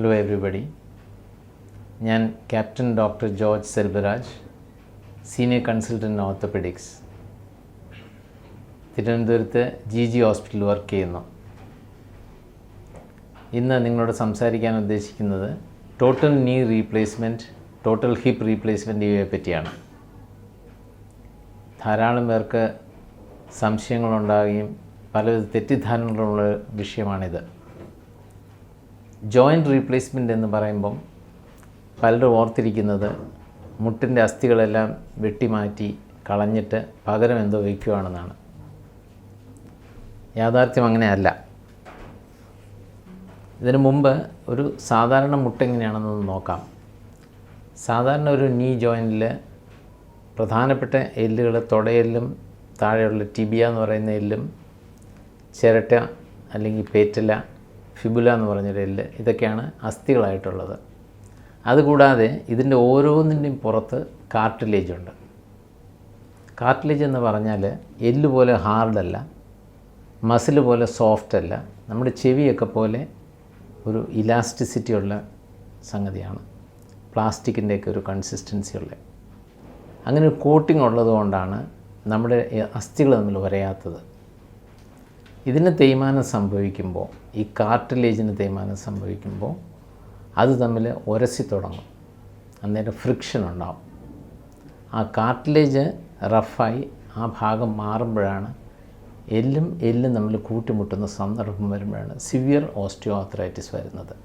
Hello everybody, ഞാൻ captain doctor George Selvaraj, senior consultant orthopaedics, തിരുവനന്തപുരത്ത് G ഹോസ്പിറ്റലിൽ വർക്ക് ചെയ്യുന്നു. ഇന്ന് നിങ്ങളോട് സംസാരിക്കാൻ ഉദ്ദേശിക്കുന്നത് ടോട്ടൽ നീ റീപ്ലേസ്മെൻറ്റ്, ടോട്ടൽ ഹിപ്പ് റീപ്ലേസ്മെൻറ്റ് ഇവയെ പറ്റിയാണ്. ധാരാളം പേർക്ക് സംശയങ്ങളുണ്ടാകുകയും പലവിധ തെറ്റിദ്ധാരണകളുള്ള വിഷയമാണിത്. ജോയിൻറ്റ് റീപ്ലേസ്മെൻറ്റ് എന്ന് പറയുമ്പം പലരും ഓർത്തിരിക്കുന്നത് മുട്ടിൻ്റെ അസ്ഥികളെല്ലാം വെട്ടിമാറ്റി കളഞ്ഞിട്ട് പകരം എന്തോ വയ്ക്കുകയാണെന്നാണ്. യാഥാർത്ഥ്യം അങ്ങനെയല്ല. ഇതിനു മുമ്പ് ഒരു സാധാരണ മുട്ടെങ്ങനെയാണെന്നൊന്ന് നോക്കാം. സാധാരണ ഒരു നീ ജോയിൻറ്റിൽ പ്രധാനപ്പെട്ട എല്ലുകൾ തുടയെല്ലും താഴെയുള്ള ടിബിയ എന്ന് പറയുന്ന എല്ലും, ചിരട്ട അല്ലെങ്കിൽ പേറ്റല, ഫിബുല എന്ന് പറഞ്ഞൊരു എല്ല്, ഇതൊക്കെയാണ് അസ്ഥികളായിട്ടുള്ളത്. അതുകൂടാതെ ഇതിൻ്റെ ഓരോന്നിൻ്റെയും പുറത്ത് കാർട്ടിലേജ് ഉണ്ട്. കാർട്ടിലേജ് എന്ന് പറഞ്ഞാൽ എല്ല് പോലെ ഹാർഡല്ല, മസിൽ പോലെ സോഫ്റ്റ് അല്ല, നമ്മുടെ ചെവിയൊക്കെ പോലെ ഒരു ഇലാസ്റ്റിസിറ്റി ഉള്ള സംഗതിയാണ്. പ്ലാസ്റ്റിക്കിൻ്റെയൊക്കെ ഒരു കൺസിസ്റ്റൻസി ഉള്ള അങ്ങനെ ഒരു കോട്ടിംഗ് ഉള്ളതുകൊണ്ടാണ് നമ്മുടെ അസ്ഥികൾ തമ്മിൽ വരയാത്തത്. ഇതിന് തേയ്മാനം സംഭവിക്കുമ്പോൾ, ഈ കാർട്ടിലേജിന് തേയ്മാനം സംഭവിക്കുമ്പോൾ അത് തമ്മിൽ ഉരസി തുടങ്ങും. അന്നേരം ഫ്രിക്ഷൻ ഉണ്ടാവും. ആ കാർട്ടിലേജ് റഫായി ആ ഭാഗം മാറുമ്പോഴാണ് എല്ലും തമ്മിൽ കൂട്ടിമുട്ടുന്ന സന്ദർഭം വരുമ്പോഴാണ് സിവിയർ ഓസ്റ്റിയോ ആർത്രൈറ്റിസ് വരുന്നത്.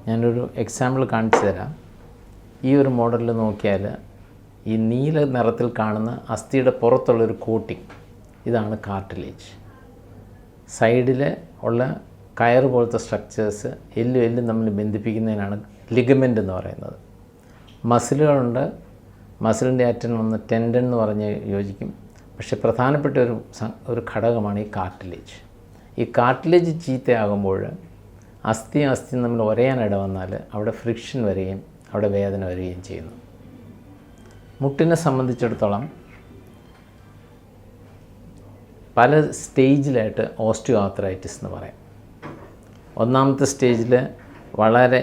ഞാനൊരു എക്സാമ്പിൾ കാണിച്ചു തരാം. ഈ ഒരു മോഡലിൽ നോക്കിയാൽ ഈ നീല നിറത്തിൽ കാണുന്ന അസ്ഥിയുടെ പുറത്തുള്ളൊരു കോട്ടിങ്, ഇതാണ് കാർട്ടിലേജ്. സൈഡിൽ ഉള്ള കയർ പോലത്തെ സ്ട്രക്ചേഴ്സ് എല്ലും തമ്മിൽ ബന്ധിപ്പിക്കുന്നതിനാണ് ലിഗമെൻ്റ് എന്ന് പറയുന്നത്. മസിലുകളുണ്ട്, മസിലിൻ്റെ അറ്റൻ വന്ന് ടെൻഡൻ എന്ന് പറഞ്ഞ് യോജിക്കും. പക്ഷേ പ്രധാനപ്പെട്ട ഒരു ഘടകമാണ് ഈ കാർട്ടിലേജ്. ഈ കാർട്ടിലേജ് ചീത്തയാകുമ്പോൾ അസ്ഥിയും തമ്മിൽ ഉരയാനിട വന്നാൽ അവിടെ ഫ്രിക്ഷൻ വരികയും അവിടെ വേദന വരികയും ചെയ്യുന്നു. മുട്ടിനെ സംബന്ധിച്ചിടത്തോളം പല സ്റ്റേജിലായിട്ട് ഓസ്റ്റിയോ ആർത്രൈറ്റിസ് എന്ന് പറയാം. ഒന്നാമത്തെ സ്റ്റേജിൽ വളരെ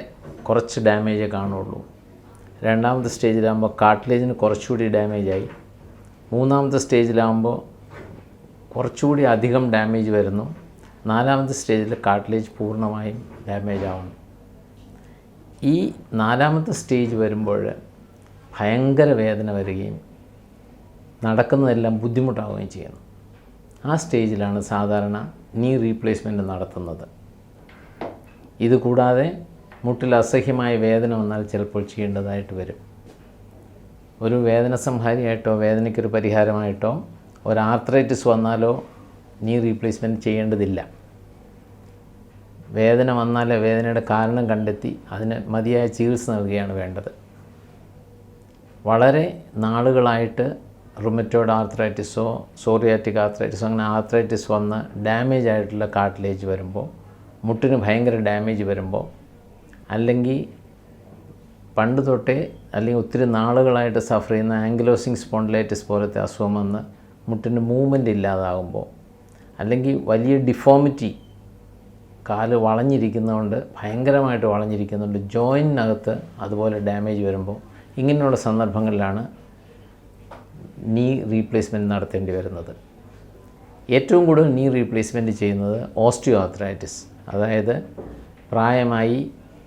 കുറച്ച് ഡാമേജേ കാണുള്ളൂ. രണ്ടാമത്തെ സ്റ്റേജിലാകുമ്പോൾ കാർട്ടിലേജിന് കുറച്ചുകൂടി ഡാമേജായി. മൂന്നാമത്തെ സ്റ്റേജിലാകുമ്പോൾ കുറച്ചുകൂടി അധികം ഡാമേജ് വരുന്നു. നാലാമത്തെ സ്റ്റേജിൽ കാർട്ടിലേജ് പൂർണ്ണമായും ഡാമേജ് ആവുന്നു. ഈ നാലാമത്തെ സ്റ്റേജ് വരുമ്പോൾ ഭയങ്കര വേദന വരികയും നടക്കുന്നതെല്ലാം ബുദ്ധിമുട്ടാവുകയും ചെയ്യുന്നു. ആ സ്റ്റേജിലാണ് സാധാരണ നീ റീപ്ലേസ്മെൻറ്റ് നടത്തുന്നത്. ഇതുകൂടാതെ മുട്ടിൽ അസഹ്യമായ വേദന വന്നാൽ ചിലപ്പോൾ ചെയ്യേണ്ടതായിട്ട് വരും. ഒരു വേദന സംഹാരിയായിട്ടോ വേദനയ്ക്കൊരു പരിഹാരമായിട്ടോ ഒരു ആർത്രൈറ്റിസ് വന്നാലോ നീ റീപ്ലേസ്മെൻറ്റ് ചെയ്യേണ്ടതില്ല. വേദന വന്നാൽ വേദനയുടെ കാരണം കണ്ടെത്തി അതിന് മതിയായ ചികിത്സ നൽകുകയാണ് വേണ്ടത്. വളരെ നാളുകളായിട്ട് റുമറ്റോയ്ഡ് ആർത്രൈറ്റിസോ സോറിയാറ്റിക് ആർത്രൈറ്റിസോ അങ്ങനെ ആർത്രൈറ്റിസ് വന്ന് ഡാമേജ് ആയിട്ടുള്ള കാർട്ടിലേജ് വരുമ്പോൾ, മുട്ടിന് ഭയങ്കര ഡാമേജ് വരുമ്പോൾ, അല്ലെങ്കിൽ പണ്ട് തൊട്ടേ അല്ലെങ്കിൽ ഒത്തിരി നാളുകളായിട്ട് സഫർ ചെയ്യുന്ന ആങ്കിലോസിംഗ് സ്പോണ്ടിലൈറ്റിസ് പോലത്തെ അസുഖം വന്ന് മുട്ടിന് മൂവ്മെൻറ്റ് ഇല്ലാതാകുമ്പോൾ, അല്ലെങ്കിൽ വലിയ ഡിഫോമിറ്റി, കാല് വളഞ്ഞിരിക്കുന്നതുകൊണ്ട് ഭയങ്കരമായിട്ട് വളഞ്ഞിരിക്കുന്നുണ്ട്, ജോയിൻറ്റിനകത്ത് അതുപോലെ ഡാമേജ് വരുമ്പോൾ, ഇങ്ങനെയുള്ള സന്ദർഭങ്ങളിലാണ് നീ റീപ്ലേസ്മെൻറ്റ് നടത്തേണ്ടി വരുന്നത്. ഏറ്റവും കൂടുതൽ നീ റീപ്ലേസ്മെൻറ്റ് ചെയ്യുന്നത് ഓസ്റ്റിയോ ആർത്രൈറ്റിസ്, അതായത് പ്രായമായി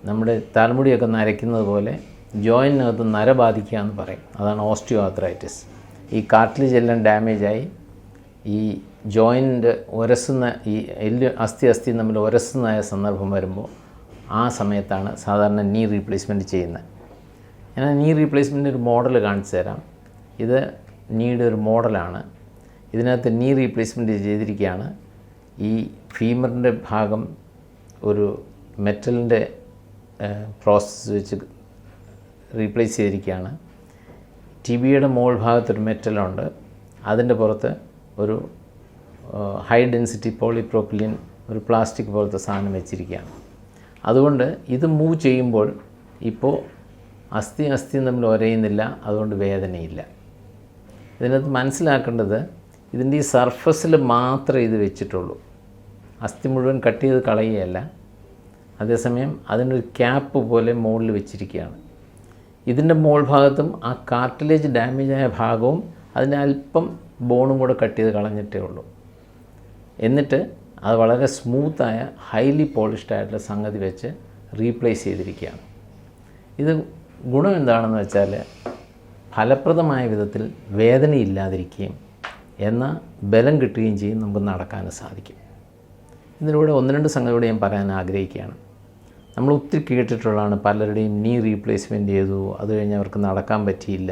നമ്മുടെ തലമുടിയൊക്കെ നരയ്ക്കുന്നത് പോലെ ജോയിൻറ്റിനകത്ത് നര ബാധിക്കുക എന്ന് പറയും. അതാണ് ഓസ്റ്റിയോ ആർത്രൈറ്റിസ്. ഈ കാർട്ടിലേജ് എല്ലാം ഡാമേജായി ഈ ജോയിൻറ്റ് ഉരസുന്ന, ഈ അസ്ഥി തമ്മിൽ ഉരസുന്നതായ സന്ദർഭം വരുമ്പോൾ ആ സമയത്താണ് സാധാരണ നീ റീപ്ലേസ്മെൻറ്റ് ചെയ്യുന്നത്. ഞാൻ നീ റീപ്ലേസ്മെൻറ്റ് ഒരു മോഡൽ കാണിച്ചു തരാം. ഇത് നീയുടെ ഒരു മോഡലാണ്. ഇതിനകത്ത് നീ റീപ്ലേസ്മെൻറ്റ് ചെയ്തിരിക്കുകയാണ്. ഈ ഫീമറിൻ്റെ ഭാഗം ഒരു മെറ്റലിൻ്റെ പ്രോസസ്സ് വെച്ച് റീപ്ലേസ് ചെയ്തിരിക്കുകയാണ്. ടിബിയുടെ മുകൾ ഭാഗത്തൊരു മെറ്റലുണ്ട്, അതിൻ്റെ പുറത്ത് ഒരു ഹൈ ഡെൻസിറ്റി പോളിപ്രോപ്പിലിൻ, ഒരു പ്ലാസ്റ്റിക് പോലത്തെ സാധനം വെച്ചിരിക്കുകയാണ്. അതുകൊണ്ട് ഇത് മൂവ് ചെയ്യുമ്പോൾ ഇപ്പോൾ അസ്ഥിയും തമ്മിൽ ഒരയുന്നില്ല, അതുകൊണ്ട് വേദനയില്ല. ഇതിനകത്ത് മനസ്സിലാക്കേണ്ടത് ഇതിൻ്റെ ഈ സർഫസിൽ മാത്രമേ ഇത് വെച്ചിട്ടുള്ളൂ. അസ്ഥി മുഴുവൻ കട്ട് ചെയ്ത് കളയുകയല്ല, അതേസമയം അതിനൊരു ക്യാപ്പ് പോലെ മുകളിൽ വെച്ചിരിക്കുകയാണ്. ഇതിൻ്റെ മുകൾ ഭാഗത്തും ആ കാർട്ടിലേജ് ഡാമേജായ ഭാഗവും അതിന് അല്പം ബോണും കൂടെ കട്ട് ചെയ്ത് കളഞ്ഞിട്ടേ ഉള്ളൂ. എന്നിട്ട് അത് വളരെ സ്മൂത്തായ ഹൈലി പോളിഷ്ഡ് ആയിട്ടുള്ള സംഗതി വെച്ച് റീപ്ലേസ് ചെയ്തിരിക്കുകയാണ്. ഇത് ഗുണം എന്താണെന്ന് വെച്ചാൽ ഫലപ്രദമായ വിധത്തിൽ വേദനയില്ലാതിരിക്കുകയും എന്നാൽ ബലം കിട്ടുകയും ചെയ്യും, നമുക്ക് നടക്കാൻ സാധിക്കും. ഇതിലൂടെ 1-2 സംഗതിയോട് ഞാൻ പറയാൻ ആഗ്രഹിക്കുകയാണ്. നമ്മൾ ഒത്തിരി കേട്ടിട്ടുള്ളതാണ്, പലരുടെയും നീ റീപ്ലേസ്മെൻറ്റ് ചെയ്തു, അത് കഴിഞ്ഞ് അവർക്ക് നടക്കാൻ പറ്റിയില്ല,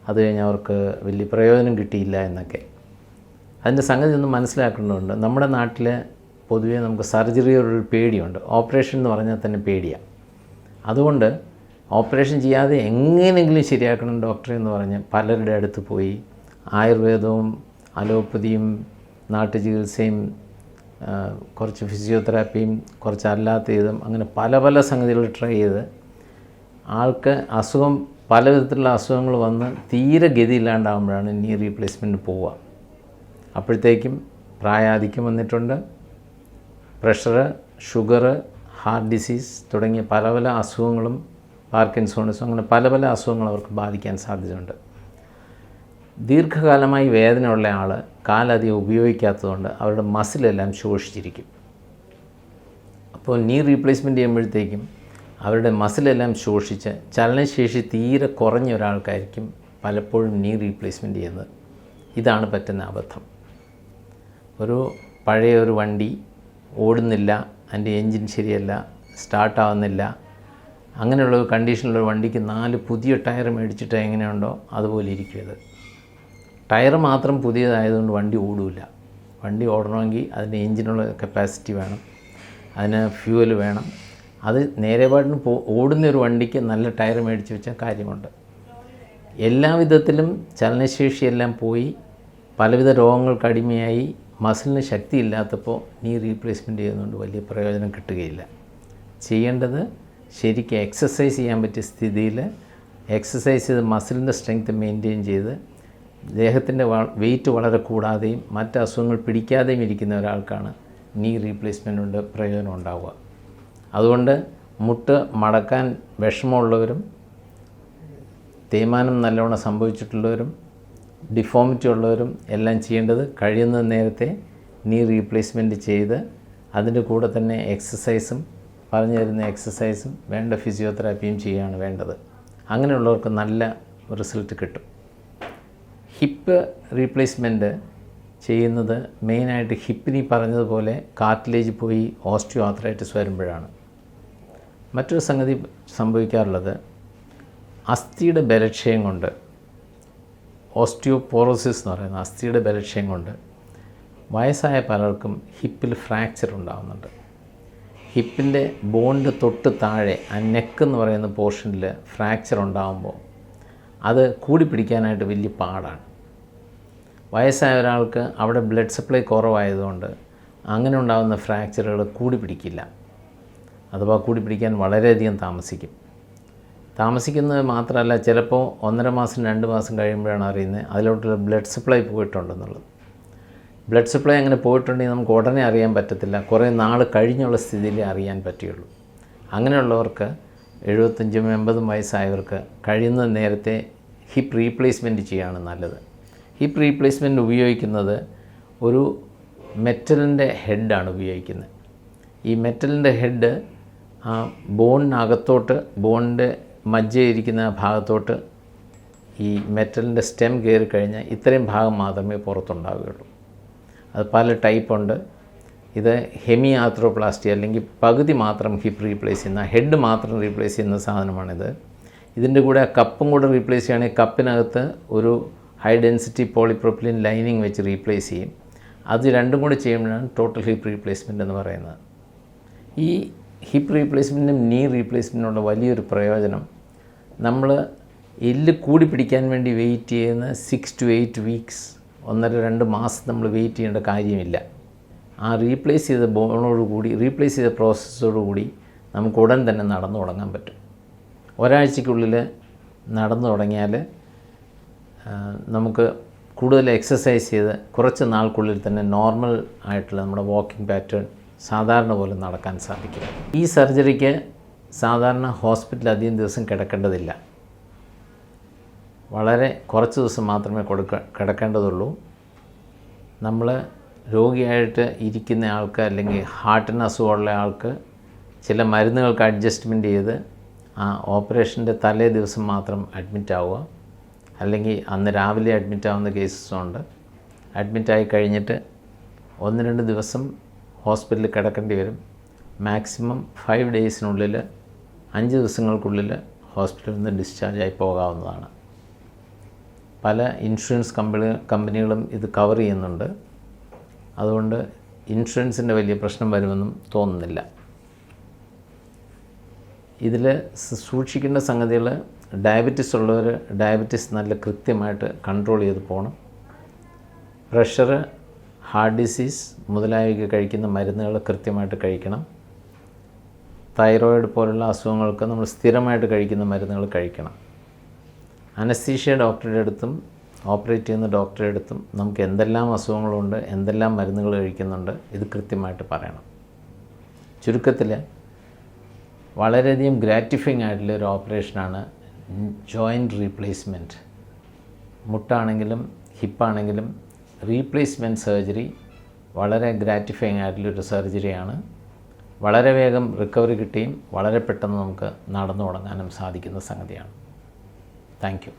അത് കഴിഞ്ഞ് അവർക്ക് വലിയ പ്രയോജനം കിട്ടിയില്ല എന്നൊക്കെ. അതിൻ്റെ സംഗതി ഒന്ന് മനസ്സിലാക്കേണ്ടതുണ്ട്. നമ്മുടെ നാട്ടിൽ പൊതുവേ നമുക്ക് സർജറിയോടൊരു പേടിയുണ്ട്. ഓപ്പറേഷൻ എന്ന് പറഞ്ഞാൽ തന്നെ പേടിയാണ്. അതുകൊണ്ട് ഓപ്പറേഷൻ ചെയ്യാതെ എങ്ങനെയെങ്കിലും ശരിയാക്കണം ഡോക്ടറെ എന്ന് പറഞ്ഞ് പലരുടെ അടുത്ത് പോയി ആയുർവേദവും അലോപ്പതിയും നാട്ടുചികിത്സയും കുറച്ച് ഫിസിയോതെറാപ്പിയും കുറച്ച് അല്ലാത്ത ഇതും അങ്ങനെ പല പല സംഗതികൾ ട്രൈ ചെയ്ത് ആൾക്ക് അസുഖം പല വിധത്തിലുള്ള അസുഖങ്ങൾ വന്ന് തീരെ ഗതിയില്ലാണ്ടാകുമ്പോഴാണ് നീ റീപ്ലേസ്മെൻറ്റ് പോവുക. അപ്പോഴത്തേക്കും പ്രായാധിക്യം വന്നിട്ടുണ്ട്, പ്രഷർ, ഷുഗർ, ഹാർട്ട് ഡിസീസ് തുടങ്ങിയ പല പല അസുഖങ്ങളും, പാർക്കിൻസോണിസം, അങ്ങനെ പല പല അസുഖങ്ങൾ അവർക്ക് ബാധിക്കാൻ സാധ്യതയുണ്ട്. ദീർഘകാലമായി വേദനയുള്ള ആൾ കാലധികം ഉപയോഗിക്കാത്തതുകൊണ്ട് അവരുടെ മസിലെല്ലാം ശോഷിച്ചിരിക്കും. അപ്പോൾ നീ റീപ്ലേസ്മെൻറ്റ് ചെയ്യുമ്പോഴത്തേക്കും അവരുടെ മസിലെല്ലാം ശോഷിച്ച് ചലനശേഷി തീരെ കുറഞ്ഞ ഒരാൾക്കായിരിക്കും പലപ്പോഴും നീ റീപ്ലേസ്മെൻറ്റ് ചെയ്യുന്നത്. ഇതാണ് പറ്റുന്ന അബദ്ധം. ഒരു പഴയ ഒരു വണ്ടി ഓടുന്നില്ല, അതിൻ്റെ എൻജിൻ ശരിയല്ല, സ്റ്റാർട്ടാവുന്നില്ല, അങ്ങനെയുള്ള ഒരു കണ്ടീഷനിലുള്ള വണ്ടിക്ക് 4 പുതിയ ടയർ മേടിച്ചിട്ട് എങ്ങനെയുണ്ടോ അതുപോലെ ഇരിക്കും ഇത്. ടയർ മാത്രം പുതിയതായതുകൊണ്ട് വണ്ടി ഓടില്ല. വണ്ടി ഓടണമെങ്കിൽ അതിൻ്റെ എൻജിനുള്ള കപ്പാസിറ്റി വേണം, അതിന് ഫ്യൂവൽ വേണം. അത് നേരെപാടിന് ഓടുന്ന ഒരു വണ്ടിക്ക് നല്ല ടയർ മേടിച്ച് വെച്ചാൽ കാര്യമുണ്ട്. എല്ലാവിധത്തിലും ചലനശേഷിയെല്ലാം പോയി പലവിധ രോഗങ്ങൾക്ക് അടിമയായി മസിലിന് ശക്തി ഇല്ലാത്തപ്പോൾ നീ റീപ്ലേസ്മെൻറ്റ് ചെയ്യുന്നതുകൊണ്ട് വലിയ പ്രയോജനം കിട്ടുകയില്ല. ചെയ്യേണ്ടത് ശരിക്കും എക്സസൈസ് ചെയ്യാൻ പറ്റിയ സ്ഥിതിയിൽ എക്സസൈസ് ചെയ്ത് മസിലിൻ്റെ സ്ട്രെങ്ത് മെയിൻറ്റെയിൻ ചെയ്ത് ദേഹത്തിൻ്റെ വെയിറ്റ് വളരെ കൂടാതെയും മറ്റ് അസുഖങ്ങൾ പിടിക്കാതെയും ഇരിക്കുന്ന ഒരാൾക്കാണ് നീ റീപ്ലേസ്മെൻറ്റ് കൊണ്ട് പ്രയോജനം ഉണ്ടാവുക. അതുകൊണ്ട് മുട്ട് മടക്കാൻ വിഷമമുള്ളവരും തേയ്മാനം നല്ലവണ്ണം സംഭവിച്ചിട്ടുള്ളവരും ഡിഫോമിറ്റി ഉള്ളവരും എല്ലാം ചെയ്യേണ്ടത് കഴിയുന്ന നേരത്തെ നീ റീപ്ലേസ്മെൻറ്റ് ചെയ്ത് അതിൻ്റെ കൂടെ തന്നെ എക്സസൈസും പറഞ്ഞു തരുന്ന എക്സസൈസും വേണ്ട ഫിസിയോതെറാപ്പിയും ചെയ്യുകയാണ് വേണ്ടത്. അങ്ങനെയുള്ളവർക്ക് നല്ല റിസൾട്ട് കിട്ടും. ഹിപ്പ് റീപ്ലേസ്മെൻറ്റ് ചെയ്യുന്നത് മെയിനായിട്ട് ഹിപ്പിനി പറഞ്ഞതുപോലെ കാർട്ടിലേജ് പോയി ഓസ്റ്റിയോ ആർത്രൈറ്റിസ് വരുമ്പോഴാണ്. മറ്റൊരു സംഗതി സംഭവിക്കാറുള്ളത് അസ്ഥിയുടെ ബലക്ഷയം കൊണ്ട്, ഓസ്റ്റിയോപോറോസിസ് എന്ന് പറയുന്ന അസ്ഥിയുടെ ബലക്ഷയം കൊണ്ട് വയസ്സായ പലർക്കും ഹിപ്പിൽ ഫ്രാക്ചർ ഉണ്ടാകുന്നുണ്ട്. ഹിപ്പിൻ്റെ ബോണിൻ്റെ തൊട്ട് താഴെ ആ നെക്ക് എന്ന് പറയുന്ന പോർഷനിൽ ഫ്രാക്ചർ ഉണ്ടാകുമ്പോൾ അത് കൂടി പിടിക്കാനായിട്ട് വലിയ പാടാണ്. വയസ്സായ ഒരാൾക്ക് അവിടെ ബ്ലഡ് സപ്ലൈ കുറവായതുകൊണ്ട് അങ്ങനെ ഉണ്ടാകുന്ന ഫ്രാക്ചറുകൾ കൂടി പിടിക്കില്ല. അഥവാ കൂടി പിടിക്കാൻ വളരെയധികം താമസിക്കുന്നത് മാത്രമല്ല, ചിലപ്പോൾ 1.5 മാസം 2 മാസം കഴിയുമ്പോഴാണ് അറിയുന്നത് അതിലോട്ടുള്ള ബ്ലഡ് സപ്ലൈ പോയിട്ടുണ്ടെന്നുള്ളത്. ബ്ലഡ് സപ്ലൈ അങ്ങനെ പോയിട്ടുണ്ടെങ്കിൽ നമുക്ക് ഉടനെ അറിയാൻ പറ്റത്തില്ല, കുറേ നാൾ കഴിഞ്ഞുള്ള സ്ഥിതിയിലേ അറിയാൻ പറ്റുകയുള്ളൂ. അങ്ങനെയുള്ളവർക്ക് 75-80 വയസ്സായവർക്ക് കഴിയുന്ന നേരത്തെ ഹിപ്പ് റീപ്ലേസ്മെൻറ്റ് ചെയ്യുകയാണ് നല്ലത്. ഹിപ്പ് റീപ്ലേസ്മെൻറ്റ് ഉപയോഗിക്കുന്നത് ഒരു മെറ്റലിൻ്റെ ഹെഡാണ് ഉപയോഗിക്കുന്നത്. ഈ മെറ്റലിൻ്റെ ഹെഡ് ആ ബോണിനകത്തോട്ട്, ബോണിൻ്റെ മജ്ജയിരിക്കുന്ന ഭാഗത്തോട്ട് ഈ മെറ്റലിൻ്റെ സ്റ്റെം കയറി കഴിഞ്ഞാൽ ഇത്രയും ഭാഗം മാത്രമേ പുറത്തുണ്ടാവുകയുള്ളൂ. അത് പല ടൈപ്പുണ്ട്. ഇത് ഹെമി ആർത്രോപ്ലാസ്റ്റി അല്ലെങ്കിൽ പകുതി മാത്രം ഹിപ്പ് റീപ്ലേസ് ചെയ്യുന്ന, ഹെഡ് മാത്രം റീപ്ലേസ് ചെയ്യുന്ന സാധനമാണിത്. ഇതിൻ്റെ കൂടെ ആ കപ്പും കൂടെ റീപ്ലേസ് ചെയ്യുകയാണെങ്കിൽ കപ്പിനകത്ത് ഒരു ഹൈ ഡെൻസിറ്റി പോളിപ്രോപ്പിലിൻ ലൈനിങ് വെച്ച് റീപ്ലേസ് ചെയ്യും. അത് രണ്ടും കൂടി ചെയ്യുമ്പോഴാണ് ടോട്ടൽ ഹിപ്പ് റീപ്ലേസ്മെൻറ്റ് എന്ന് പറയുന്നത്. ഈ ഹിപ്പ് റീപ്ലേസ്മെൻറ്റിനും നീ റീപ്ലേസ്മെൻറ്റിനുള്ള വലിയൊരു പ്രയോജനം, നമ്മൾ എല്ല് കൂടി പിടിക്കാൻ വേണ്ടി വെയിറ്റ് ചെയ്യുന്ന 6 to 8 വീക്സ്, 1.5-2 മാസം നമ്മൾ വെയിറ്റ് ചെയ്യേണ്ട കാര്യമില്ല. ആ റീപ്ലേസ് ചെയ്ത ബോണോടുകൂടി, റീപ്ലേസ് ചെയ്ത പ്രോസസ്സോടുകൂടി നമുക്ക് ഉടൻ തന്നെ നടന്നു തുടങ്ങാൻ പറ്റും. ഒരാഴ്ചയ്ക്കുള്ളിൽ നടന്നു തുടങ്ങിയാൽ നമുക്ക് കൂടുതൽ എക്സസൈസ് ചെയ്ത് കുറച്ച് നാൾക്കുള്ളിൽ തന്നെ നോർമൽ ആയിട്ടുള്ള നമ്മുടെ വാക്കിംഗ് പാറ്റേൺ സാധാരണ പോലെ നടക്കാൻ സാധിക്കും. ഈ സർജറിക്ക് സാധാരണ ഹോസ്പിറ്റലിൽ അധികം ദിവസം കിടക്കേണ്ടതില്ല. വളരെ കുറച്ച് ദിവസം മാത്രമേ കിടക്കേണ്ടതുള്ളൂ. നമ്മൾ രോഗിയായിട്ട് ഇരിക്കുന്ന ആൾക്ക് അല്ലെങ്കിൽ ഹാർട്ടിന് അസുഖമുള്ള ആൾക്ക് ചില മരുന്നുകൾക്ക് അഡ്ജസ്റ്റ്മെൻറ്റ് ചെയ്ത് ആ ഓപ്പറേഷൻ്റെ തലേ ദിവസം മാത്രം അഡ്മിറ്റ് ആവുക, അല്ലെങ്കിൽ അന്ന് രാവിലെ അഡ്മിറ്റ് ആവുന്ന കേസസുണ്ട്. അഡ്മിറ്റായി കഴിഞ്ഞിട്ട് 1-2 ദിവസം ഹോസ്പിറ്റലിൽ കിടക്കേണ്ടി വരും. മാക്സിമം 5 ഡേയ്സിനുള്ളിൽ 5 ദിവസങ്ങൾക്കുള്ളിൽ ഹോസ്പിറ്റലിൽ നിന്ന് ഡിസ്ചാർജ് ആയി പോകാവുന്നതാണ്. പല ഇൻഷുറൻസ് കമ്പനികളും ഇത് കവർ ചെയ്യുന്നുണ്ട്. അതുകൊണ്ട് ഇൻഷുറൻസിൻ്റെ വലിയ പ്രശ്നം വരുമെന്നും തോന്നുന്നില്ല. ഇതിൽ സൂക്ഷിക്കേണ്ട സംഗതികൾ, ഡയബറ്റിസ് ഉള്ളവർ ഡയബറ്റിസ് നല്ല കൃത്യമായിട്ട് കൺട്രോൾ ചെയ്ത് പോകണം. പ്രഷർ, ഹാർട്ട് ഡിസീസ് മുതലായവയ്ക്ക് കഴിക്കുന്ന മരുന്നുകൾ കൃത്യമായിട്ട് കഴിക്കണം. തൈറോയിഡ് പോലുള്ള അസുഖങ്ങൾക്ക് നമ്മൾ സ്ഥിരമായിട്ട് കഴിക്കുന്ന മരുന്നുകൾ കഴിക്കണം. അനസ്തീഷ്യ ഡോക്ടറുടെ അടുത്തും ഓപ്പറേറ്റ് ചെയ്യുന്ന ഡോക്ടറുടെ അടുത്തും നമുക്ക് എന്തെല്ലാം അസുഖങ്ങളുണ്ട്, എന്തെല്ലാം മരുന്നുകൾ കഴിക്കുന്നുണ്ട്, ഇത് കൃത്യമായിട്ട് പറയണം. ചുരുക്കത്തിൽ വളരെയധികം ഗ്രാറ്റിഫൈങ് ആയിട്ടുള്ളൊരു ഓപ്പറേഷനാണ് ജോയിൻറ്റ് റീപ്ലേസ്മെൻറ്റ്. മുട്ടാണെങ്കിലും ഹിപ്പാണെങ്കിലും റീപ്ലേസ്മെൻറ്റ് സർജറി വളരെ ഗ്രാറ്റിഫൈങ് ആയിട്ടുള്ളൊരു സർജറിയാണ്. വളരെ വേഗം റിക്കവറി കിട്ടുകയും വളരെ പെട്ടെന്ന് നമുക്ക് നടന്നു തുടങ്ങാനും സാധിക്കുന്ന സംഗതിയാണ്. Thank you.